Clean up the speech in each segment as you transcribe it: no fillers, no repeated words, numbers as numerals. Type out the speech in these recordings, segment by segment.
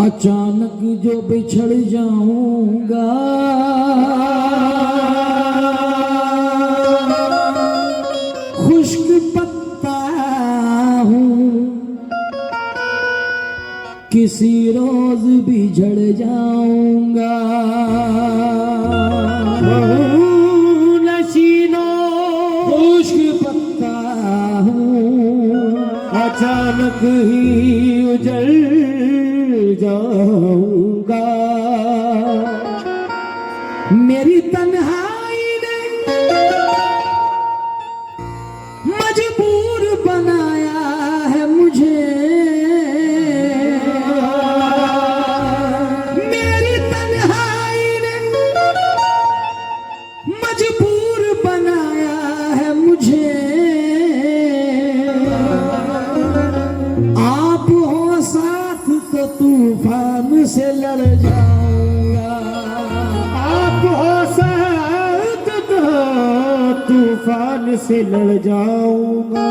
अचानक जो बिछड़ जाऊंगा खुश्क पत्ता हूँ, किसी रोज बिछड़ जाऊंगा। नशीनो खुश्क पत्ता हूँ, अचानक ही उजड़ जाऊंगा। मेरी तन्हाई ने मजबूर बनाया है मुझे, मेरी तन्हाई ने मजबूर बनाया है मुझे। आप हो साथ तो तूफान से लड़ जाऊंगा, आप हो साथ तो तूफान से लड़ जाऊंगा।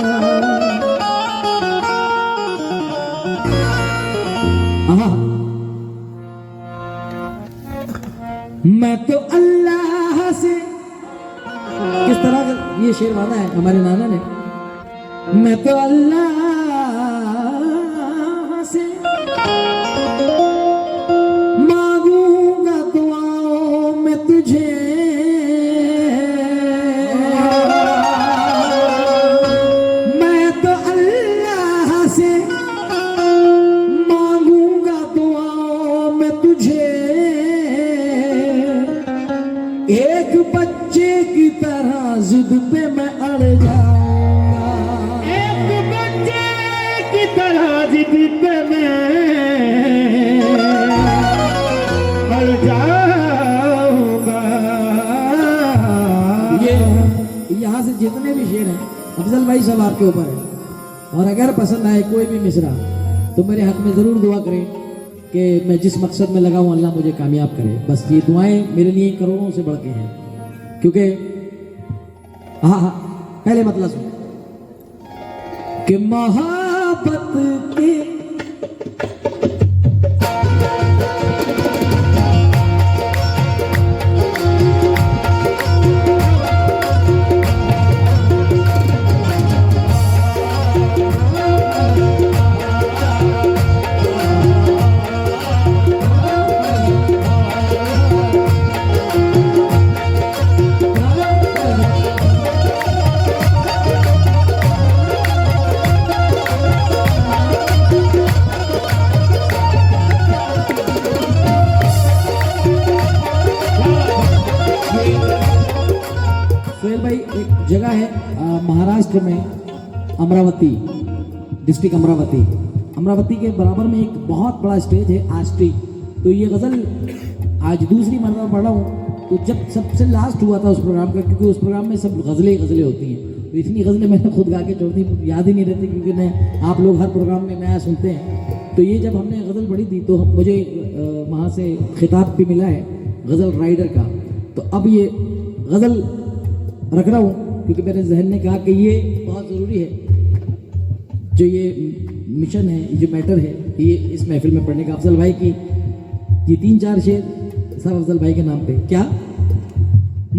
मैं तो अल्लाह से, किस तरह का ये शेर वादा है हमारे नाना ने। मैं तो अल्लाह से मांगूंगा दुआओं में तुझे, मैं तो अल्लाह से मांगूंगा दुआओं में तुझे। एक बच्चे की तरह जिद पे मैं अड़ जाऊंगा, एक बच्चे की तरह जिद पे मैं अड़ जाऊंगा। ये यहाँ से जितने भी शेर हैं अफजल भाई सब आपके ऊपर है, और अगर पसंद आए कोई भी मिसरा तो मेरे हक में जरूर दुआ करें कि मैं जिस मकसद में लगा हूँ अल्लाह मुझे कामयाब करे। बस ये दुआएं मेरे लिए करोड़ों से बढ़ के हैं, क्योंकि हाँ पहले मतलब सुन कि मोहब्बत के सोहेल भाई एक जगह है महाराष्ट्र में, अमरावती डिस्ट्रिक्ट, अमरावती के बराबर में एक बहुत बड़ा स्टेज है आष्टी। तो ये गज़ल आज दूसरी मरतबा पढ़ रहा हूँ। तो जब सबसे लास्ट हुआ था उस प्रोग्राम का, क्योंकि उस प्रोग्राम में सब गज़लें होती हैं, तो इतनी गज़लें मैंने खुद गा के छोड़ दी, याद ही नहीं रहती, क्योंकि मैं आप लोग हर प्रोग्राम में नया सुनते हैं। तो ये जब हमने गज़ल पढ़ी थी तो मुझे वहाँ से खिताब भी मिला है गज़ल राइडर का। तो अब ये गज़ल रख रहा हूँ क्योंकि मेरे जहन ने कहा कि ये बहुत ज़रूरी है, जो ये मिशन है, ये जो मैटर है, ये इस महफिल में पढ़ने का। अफजल भाई की ये 3-4 शेर सब अफजल भाई के नाम पे। क्या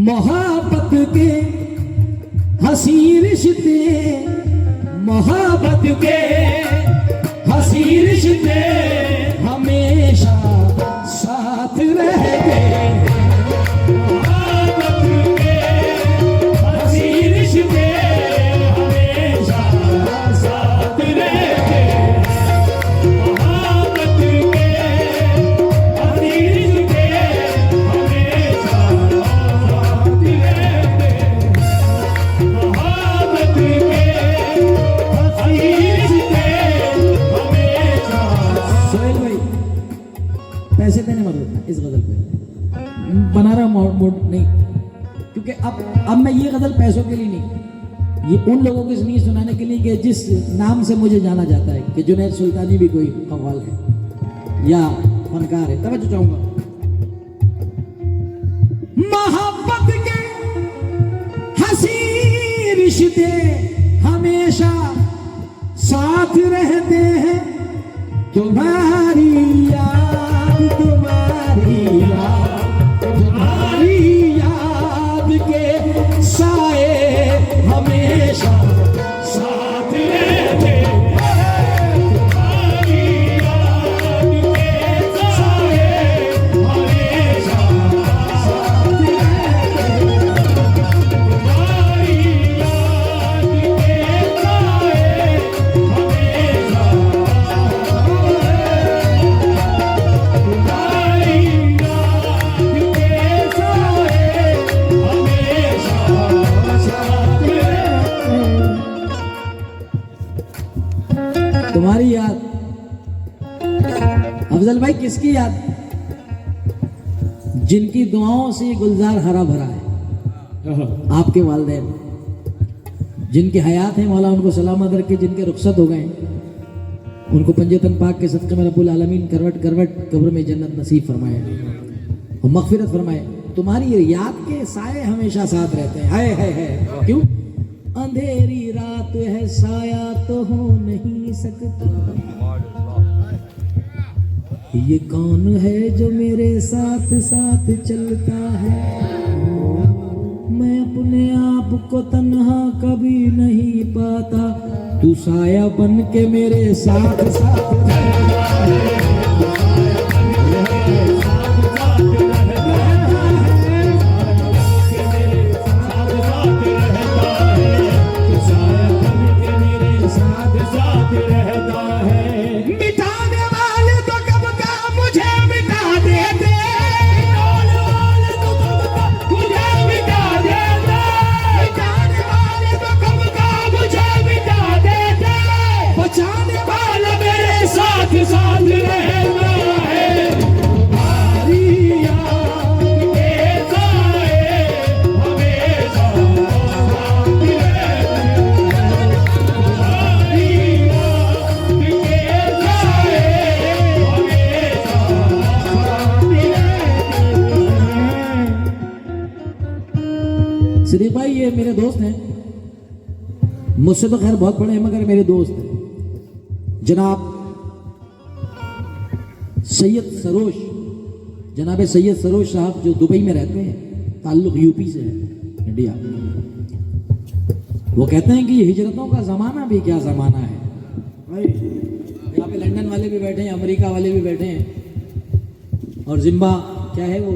मोहब्बत के हसी रिश्ते, मोहब्बत के हसी रिश्ते हमेशा साथ रहते, पैसे देने मत उठना इस गजल पे, बना रहा मूड नहीं, क्योंकि अब मैं ये गजल पैसों के लिए नहीं, ये उन लोगों को नहीं सुनाने के लिए कि जिस नाम से मुझे जाना जाता है कि जुनैद सुल्तानी भी कोई कव्वाल है या फनकार है। तवज्जो चाहूंगा, मोहब्बत के हसी रिश्ते हमेशा साथ रहते हैं, तुम्हारी याद तुम्हारी याद। अफजल भाई किसकी याद? जिनकी दुआओं से ये गुलजार हरा भरा है, आपके वालिदैन जिनकी हयात है, मौला उनको सलामत रखे। जिनके रुखसत हो गए उनको पंजतन पाक के सदक़े में रब्बुल आलमीन करवट करवट कब्र में जन्नत नसीब फरमाए और मग़फ़िरत फरमाए। तुम्हारी ये याद के साए हमेशा साथ रहते हैं। हाय हाय हाय, क्यों? अंधेरी रात है साया तो हो नहीं सकता, ये कौन है जो मेरे साथ साथ चलता है, मैं अपने आप को तन्हा कभी नहीं पाता, तू साया बन के मेरे साथ साथ सिद्दीक भाई ये मेरे दोस्त हैं, मुझसे तो खैर बहुत बड़े हैं मगर मेरे दोस्त हैं। जनाब सैयद सरोज साहब जो दुबई में रहते हैं, ताल्लुक यूपी से है, इंडिया। वो कहते हैं कि ये हिजरतों का ज़माना भी क्या ज़माना है भाई। यहाँ पे लंदन वाले भी बैठे हैं, अमेरिका वाले भी बैठे हैं और क्या है वो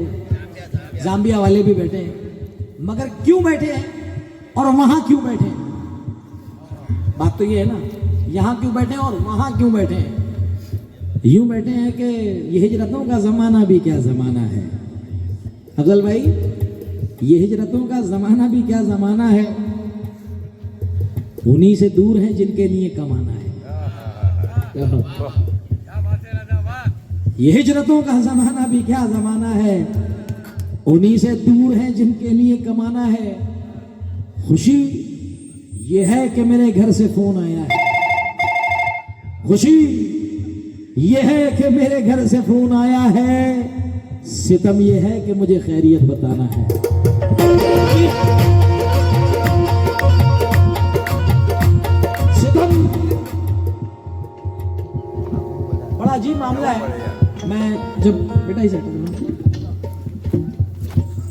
जाम्बिया वाले भी बैठे हैं। मगर क्यों बैठे हैं और वहां क्यों बैठे हैं? बात तो ये है ना, यहां क्यों बैठे हैं और वहां क्यों बैठे हैं? यूं बैठे हैं कि ये हिजरतों का ज़माना भी क्या ज़माना है। अफजल भाई ये हिजरतों का ज़माना भी क्या ज़माना है, उन्हीं से दूर हैं जिनके लिए कमाना है। ये हिजरतों का ज़माना भी क्या ज़माना है, उन्हीं से दूर हैं जिनके लिए कमाना है। खुशी ये है कि मेरे घर से फोन आया है, खुशी ये है कि मेरे घर से फोन आया है, सितम ये है कि मुझे खैरियत बताना है। सितम बड़ा अजीब मामला है। मैं जब बेटा ही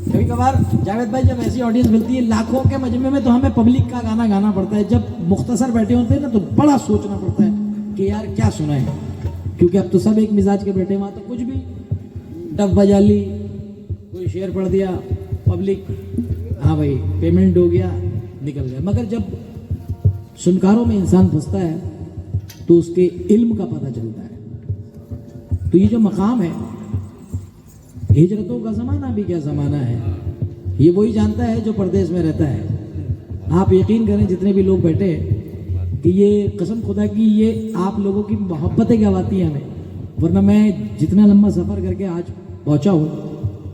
कभी कभार जावेद भाई जब ऐसी ऑडियंस मिलती है लाखों के मजमे में, तो हमें पब्लिक का गाना गाना पड़ता है। जब मुख्तसर बैठे होते हैं ना तो बड़ा सोचना पड़ता है कि यार क्या सुनाए, क्योंकि अब तो सब एक मिजाज के बैठे, वहाँ तो कुछ भी डब बजा ली, कोई शेर पढ़ दिया, पब्लिक हाँ भाई पेमेंट हो गया, निकल गया। मगर जब सुनकारों में इंसान फंसता है तो उसके इल्म का पता चलता है। तो ये जो मकाम है, हिजरतों का ज़माना भी क्या ज़माना है, ये वही जानता है जो परदेश में रहता है। आप यकीन करें जितने भी लोग बैठे हैं कि ये कसम खुदा की ये आप लोगों की मोहब्बतें गवाती हैं हमें, वरना मैं जितना लंबा सफ़र करके आज पहुंचा हूँ,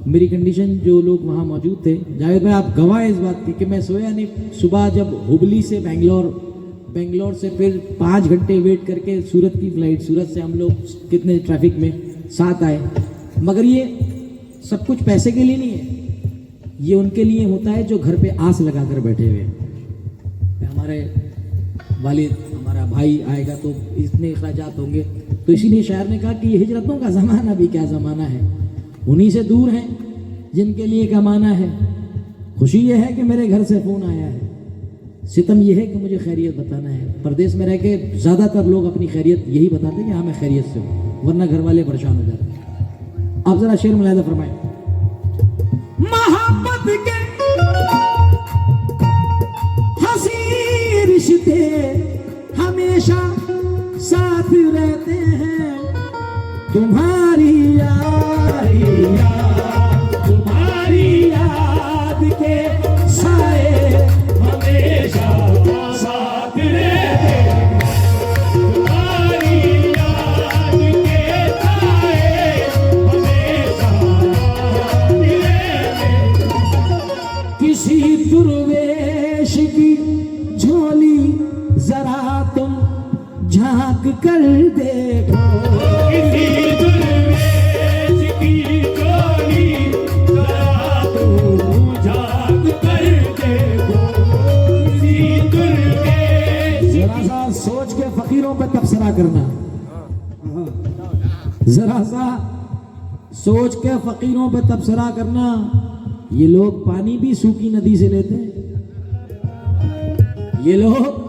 मेरी कंडीशन जो लोग वहाँ मौजूद थे, जावेद भाई आप गवाह इस बात की कि मैं सोया नहीं। सुबह जब हुबली से बेंगलोर से फिर 5 घंटे वेट करके सूरत की फ्लाइट, सूरत से हम लोग कितने ट्रैफिक में साथ आए। मगर ये सब कुछ पैसे के लिए नहीं है, ये उनके लिए होता है जो घर पे आस लगाकर बैठे हुए हैं। हमारे वालिद, हमारा भाई आएगा तो इतने अखराजात होंगे। तो इसीलिए शायर ने कहा कि ये हिजरतों का ज़माना भी क्या ज़माना है, उन्हीं से दूर हैं जिनके लिए कमाना है। खुशी ये है कि मेरे घर से फ़ोन आया है, सितम ये है कि मुझे खैरियत बताना है। परदेश में रह के ज़्यादातर लोग अपनी खैरियत यही बताते हैं कि हाँ मैं खैरियत से हूँ, वरना घर वाले परेशान हो जाते हैं। आप जरा शेर मुलाहिजा फरमाएं। मोहब्बत के हंसी रिश्ते हमेशा साथ रहते हैं, तुम्हारी याद के साए हमेशा साथ रहते हैं। कर देखो, किसी दुर्वेश की चोली जरा तुम झांक कर देखो, किसी दुर्वेश। जरा सा सोच के फकीरों पे तबसरा करना, जरा सा सोच के फकीरों पे तबसरा करना। ये लोग पानी भी सूखी नदी से लेते हैं, ये लोग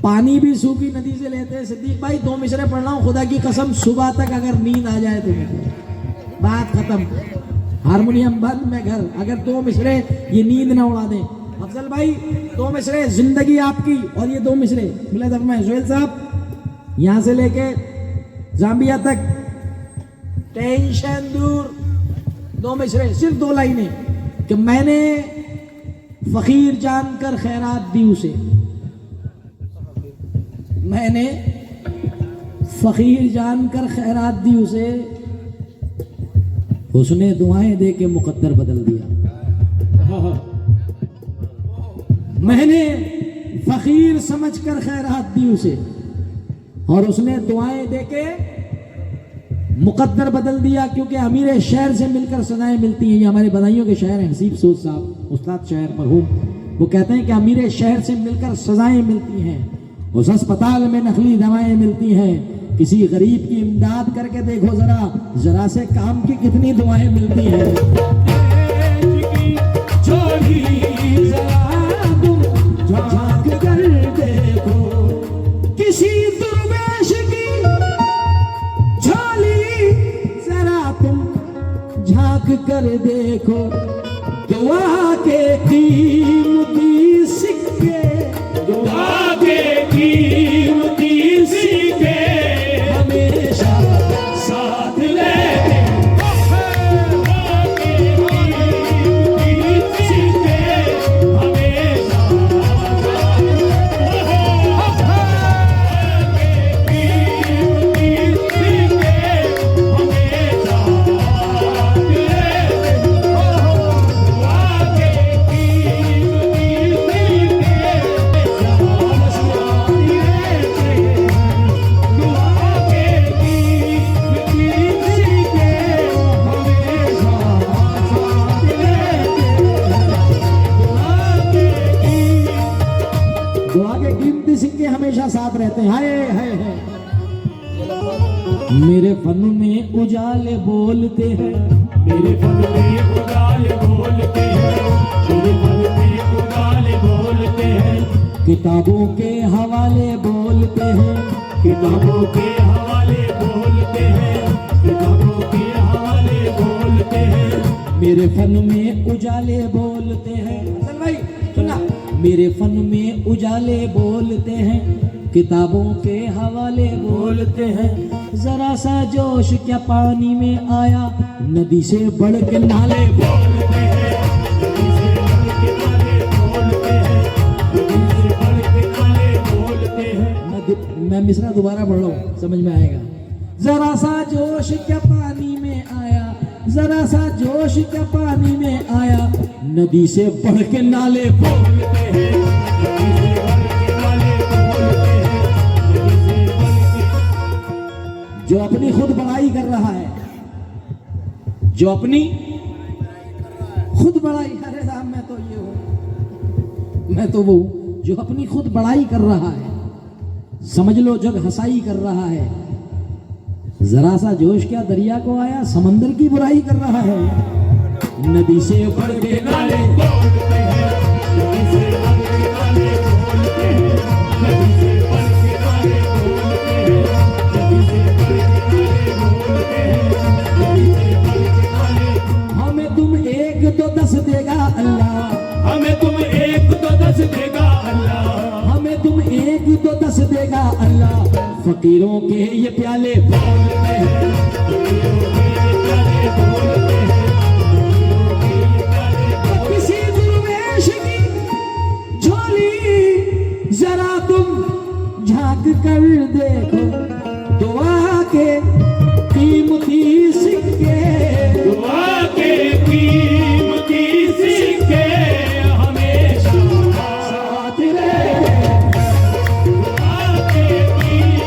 पानी भी सूखी नदी से लेते हैं। सिद्दीक भाई 2 मिसरे पढ़ रहा हूं, खुदा की कसम सुबह तक अगर नींद आ जाए तुम्हें, बात खत्म, हारमोनियम बंद में घर, अगर 2 मिसरे ये नींद ना उड़ा दें। अफजल भाई 2 मिसरे जिंदगी आपकी, और ये 2 मिसरे मिले तब मैं जोहेल साहब यहां से लेके जाम्बिया तक टेंशन दूर, 2 मिसरे, सिर्फ 2 लाइनें कि मैंने फकीर जानकर खैरात दी उसे, मैंने फकीर जानकर खैरात दी उसे, उसने दुआएं दे के मुकद्दर बदल दिया। मैंने फकीर समझकर खैरात दी उसे और उसने दुआएं दे के मुकद्दर बदल दिया, क्योंकि अमीर शहर से मिलकर सजाएं मिलती हैं। ये हमारे बधाइयों के शायर हैं हसीब सोज साहब, उस्ताद शायर मरहूम, वो कहते हैं कि अमीर शहर से मिलकर सजाएं मिलती हैं, उस अस्पताल में नकली दवाएं मिलती हैं। किसी गरीब की इमदाद करके देखो जरा, जरा से काम की कितनी दुआएं मिलती हैं। जरा तुम झांक कर देखो, किसी दुर्वेश की झोली जरा तुम झांक कर देखो, दुआ के कीमती सिक्के, दुआ के कीमती सिक्के हमेशा साथ लेके, दुआ के कीमती सिक्के हमेशा साथ लेके, कीमती सिक्के हमेशा साथ लेके, दुआ के कीमती सिक्के हमेशा साथ रहते हैं। हाय हाय हाय, मेरे फन में उजाले बोलते हैं, मेरे फन में उजाले बोलते हैं, मेरे फन में उजाले बोलते हैं, किताबों के हवाले बोलते हैं, किताबों के हवाले बोलते हैं, किताबों के हवाले बोलते हैं, मेरे फन में उजाले बोलते हैं। हसन भाई सुनना, मेरे फन में उजाले बोलते हैं, किताबों के हवाले बोलते हैं। जरा सा जोश क्या पानी में आया, नदी से बढ़ के नाले बोलते हैं, नदी से बढ़ के नाले बोलते हैं, नदी से बढ़ के नाले बोलते हैं। मैं मिसरा दोबारा पढ़ रहा हूँ, समझ में आएगा। जरा सा जोश क्या पानी में आया, जरा सा जोश क्या पानी में आया, नदी से बढ़ के नाले बोलते हैं, नदी से बढ़ के नाले बोलते हैं, नदी से बढ़ के। जो अपनी खुद बड़ाई कर रहा है, जो अपनी खुद बड़ाई, अरे साहब मैं तो ये हूं, मैं तो वो जो अपनी खुद बड़ाई कर रहा है, समझ लो जग हंसाई कर रहा है। जरा सा जोश क्या दरिया को आया, समंदर की बुराई कर रहा है, नदी से बढ़ के नाले बोलते हैं, नदी से बढ़ के नाले बोलते हैं, नदी से बढ़ के नाले बोलते हैं, नदी से बढ़ के नाले बोलते हैं, नदी से बढ़ के नाले। हमें तुम 1 तो 10 देगा अल्लाह, हमें तुम 1 तो 10 देगा अल्लाह, हमें तुम 1 तो 10 देगा अल्लाह। फकीरों के ये प्याले बोलते हैं, फकीरों के ये प्याले बोलते हैं, फकीरों के ये प्याले बोलते हैं। किसी दुर्वेश की झोली जरा तुम झांक कर देखो, दुआ के कीमती सिक्के, दुआ के कीमती सिक्के हमेशा साथ रहे। दुआ के कीमती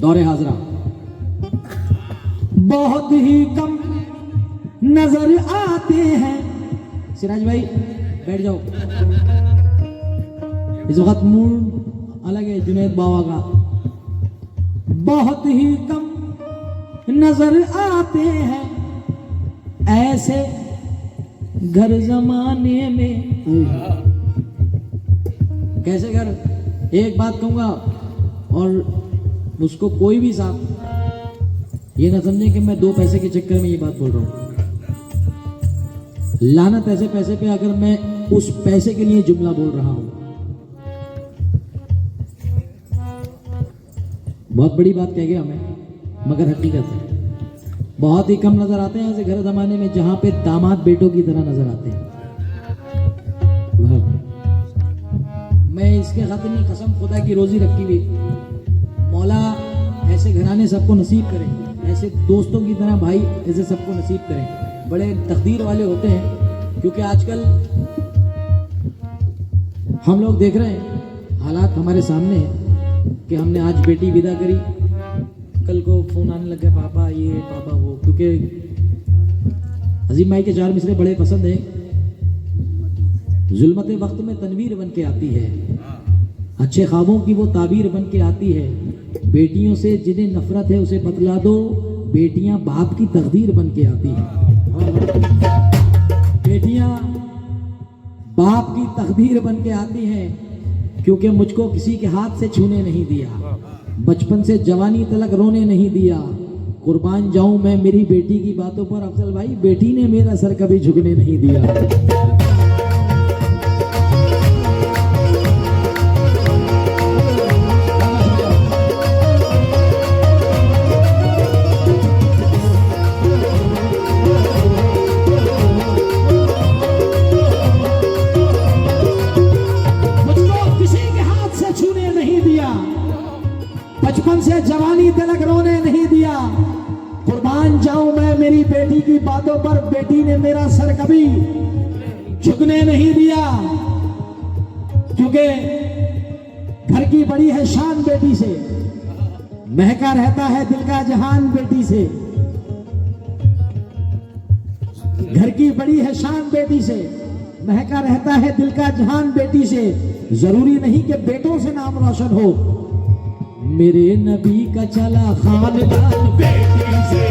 दौरे हाजरा। बहुत ही कम नजर आते हैं। सिराज भाई बैठ जाओ, इस वक्त मूड अलग है जुनैद बाबा का। बहुत ही कम नजर आते हैं ऐसे घर जमाने में। कैसे घर? एक बात कहूंगा और उसको कोई भी साहब ये ना समझे कि मैं 2 पैसे के चक्कर में ये बात बोल रहा हूं। लानत ऐसे पैसे पे अगर मैं उस पैसे के लिए जुमला बोल रहा हूं। बहुत बड़ी बात कह गया मैं, मगर हकीकत है। बहुत ही कम नजर आते हैं ऐसे घर जमाने में जहां पे दामाद बेटों की तरह नजर आते हैं। मैं इसके खातिर कसम खुदा की रोजी रखी हुई, मौला ऐसे घराने सबको नसीब करें, ऐसे दोस्तों की तरह भाई ऐसे सबको नसीब करें। बड़े तकदीर वाले होते हैं, क्योंकि आजकल हम लोग देख रहे हैं हालात हमारे सामने हैं कि हमने आज बेटी विदा करी, कल को फोन आने लग गया पापा ये पापा वो। क्योंकि अजीम भाई के 4 मिसरे बड़े पसंद है। जुल्मत वक्त में तनवीर बन के आती है, अच्छे ख्वाबों की वो ताबीर बन के आती है। बेटियों से जिन्हें नफरत है उसे बतला दो, बेटियां बाप की तकदीर बन के आती है। बेटियां बाप की तकदीर बन के आती हैं, क्योंकि मुझको किसी के हाथ से छूने नहीं दिया, बचपन से जवानी तलक रोने नहीं दिया। कुर्बान जाऊं मैं मेरी बेटी की बातों पर अफजल भाई, बेटी ने मेरा सर कभी झुकने नहीं दिया। बचपन से जवानी तलक रोने नहीं दिया। कुर्बान जाऊं मैं मेरी बेटी की बातों पर, बेटी ने मेरा सर कभी झुकने नहीं दिया। क्योंकि घर की बड़ी है शान बेटी से, महका रहता है दिल का जहान बेटी से। घर की बड़ी है शान बेटी से, महका रहता है दिल का जहान बेटी से। जरूरी नहीं कि बेटों से नाम रोशन हो, मेरे नबी का चला खानदान बेटी से,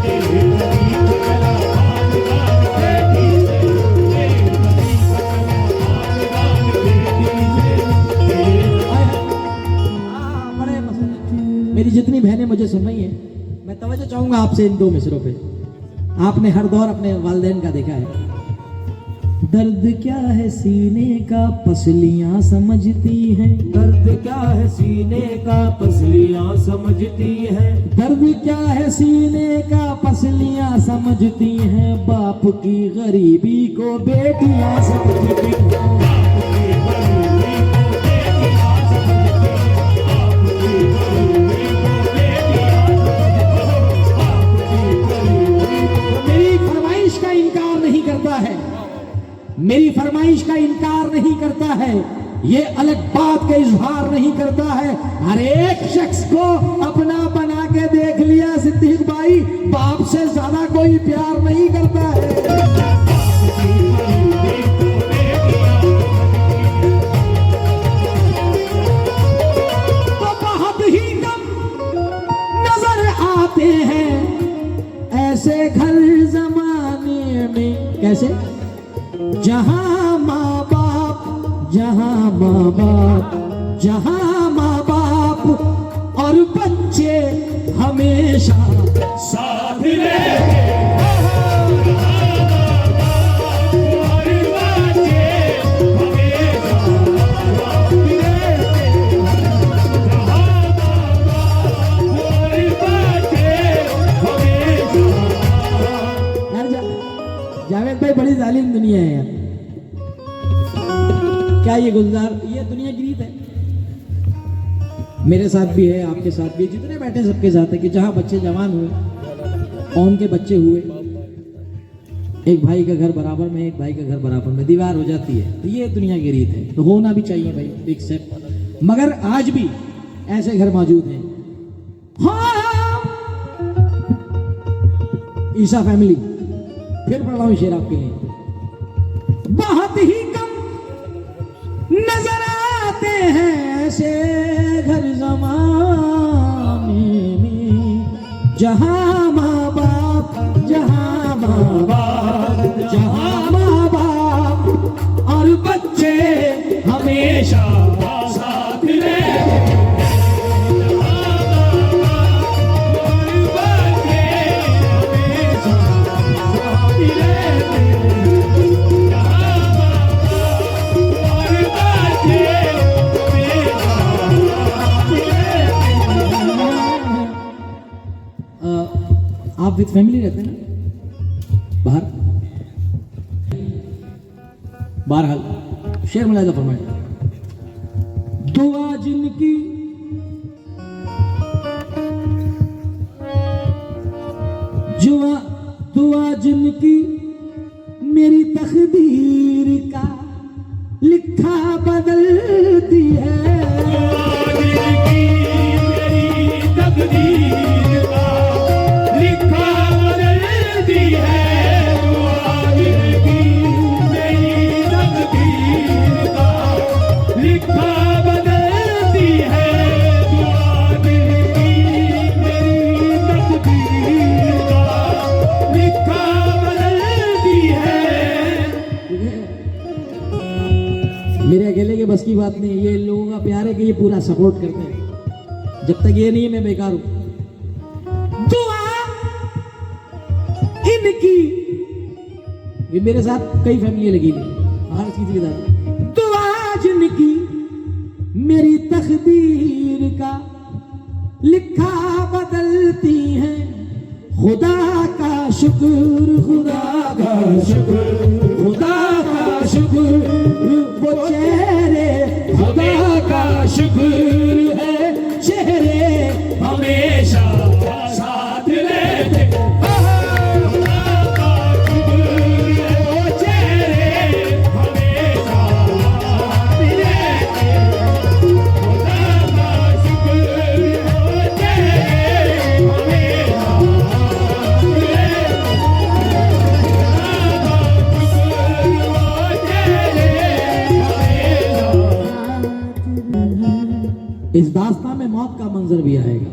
तेरे नबी का चला खानदान बेटी से, तेरे नबी का चला खानदान बेटी से। बड़े मसले। मेरी जितनी बहनें मुझे सुन रही हैं, मैं तवज्जो चाहूंगा आपसे इन 2 मिसरों पे। आपने हर दौर अपने वालिदैन का देखा है। दर्द क्या है सीने का पसलियां समझती हैं, दर्द क्या है सीने का पसलियां समझती है, दर्द क्या है सीने का पसलियां समझती हैं। बाप की गरीबी को बेटियां समझती हैं। मेरी फरमाइश का इनकार नहीं करता है, मेरी फरमाइश का इनकार नहीं करता है, ये अलग बात का इजहार नहीं करता है। हर एक शख्स को अपना बना के देख लिया सिद्दीक भाई, बाप से ज्यादा कोई प्यार नहीं करता है। तो बहुत ही कम नजर आते हैं ऐसे घर जमाने में। कैसे? जहां माँ बाप, जहां माँ बाप, जहां माँ बाप और बच्चे हमेशा साथ रहेंगे। जावेद भाई बड़ी जालिम दुनिया है यार। क्या ये गुलजार, ये दुनिया की रीत है। मेरे साथ भी है, आपके साथ भी, जितने बैठे सबके साथ है कि जहां बच्चे जवान हुए और उनके बच्चे हुए, एक भाई का घर बराबर में, एक भाई का घर बराबर में, दीवार हो जाती है। तो ये दुनिया की रीत है, तो होना भी चाहिए भाई, एक्सेप्ट। मगर आज भी ऐसे घर मौजूद हैं हाँ ईशा फैमिली, फिर पढ़ रहा हूं शेर आपके लिए। बहुत ही कम नजर आते हैं ऐसे घर ज़माने में, जहां माँ बाप, जहां माँ बाप, जहां माँ बाप और बच्चे हमेशा साथ रहते आप विद फैमिली रहते हैं ना बाहर? बहरहाल शेर मुलायदा फरमाए। दुआ जिनकी दुआ जिनकी मेरी तकदीर का लिखा बदलती है। मेरे अकेले के बस की बात नहीं, ये लोगों का प्यार है कि ये पूरा सपोर्ट करते हैं। जब तक ये नहीं है मैं बेकार हूं। दुआ इनकी, ये मेरे साथ कई फैमिली लगी हुई हर चीज के साथ। दुआ जिनकी मेरी तकदीर का लिखा बदलती है। खुदा का शुक्र, खुदा का शुक्र, खुदा का शुक्र वो चेहरे, खुदा का शुक्र है चेहरे हमेशा साथ रहते। खुदा का शुक्र है वो चेहरे हमेशा साथ रहते। खुदा का शुक्र है वो चेहरे हमेशा इस दास्तां में मौत का मंजर भी आएगा।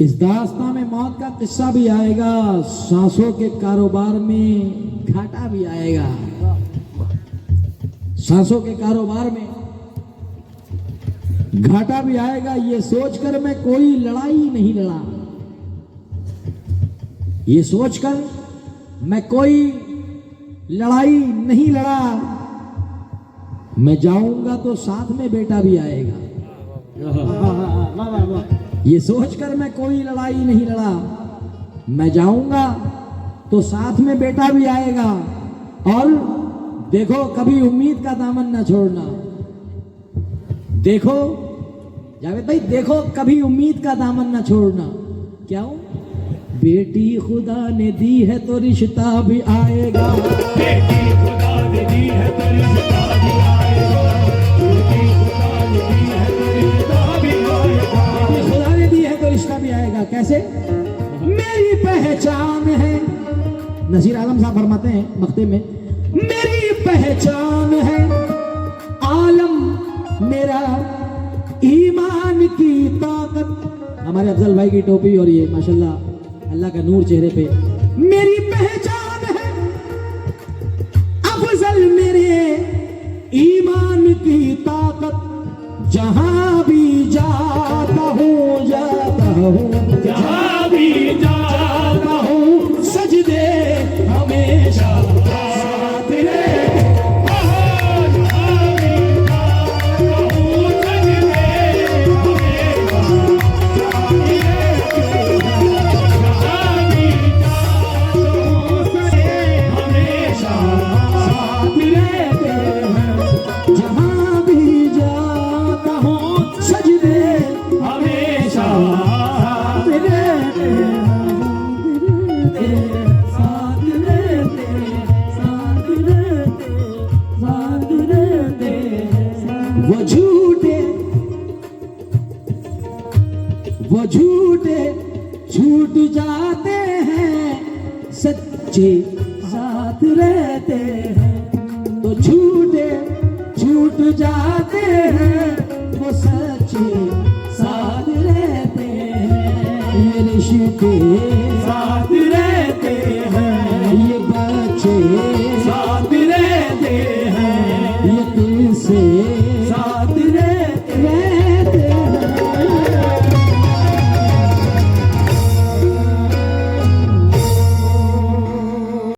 इस दास्तां में मौत का किस्सा भी आएगा। सांसों के कारोबार में घाटा भी आएगा। सांसों के कारोबार में घाटा भी आएगा। ये सोचकर मैं कोई लड़ाई नहीं लड़ा, ये सोचकर मैं कोई लड़ाई नहीं लड़ा। मैं जाऊंगा तो साथ में बेटा भी आएगा। ये सोचकर मैं कोई लड़ाई नहीं लड़ा, मैं जाऊंगा तो साथ में बेटा भी आएगा। और देखो कभी उम्मीद का दामन ना छोड़ना। देखो जावेद भाई, देखो कभी उम्मीद का दामन ना छोड़ना। क्या हो? बेटी खुदा ने दी है तो रिश्ता भी आएगा। बेटी खुदा ने दी है तो रिश्ता भी आएगा। बेटी खुदा ने दी है तो रिश्ता भी आएगा। बेटी खुदा ने दी है तो रिश्ता भी आएगा। कैसे? मेरी पहचान है, नसीर आलम साहब फरमाते हैं मक्ते में, मेरी पहचान है आलम मेरा ईमान की ताकत। हमारे अफजल भाई की टोपी और ये माशाल्लाह अल्लाह का नूर चेहरे पे। मेरी पहचान है अफजल मेरे ईमान की ताकत। जहां भी जाता हूँ जहां भी जाता हूँ सजदे हमेशा साथ रहते। जहां भी जाता हूँ वो झूठे छूट जाते हैं, सच्चे साथ रहते हैं। तो झूठे छूट जाते हैं, वो सच्चे साथ रहते हैं। ये रिश्ते साथ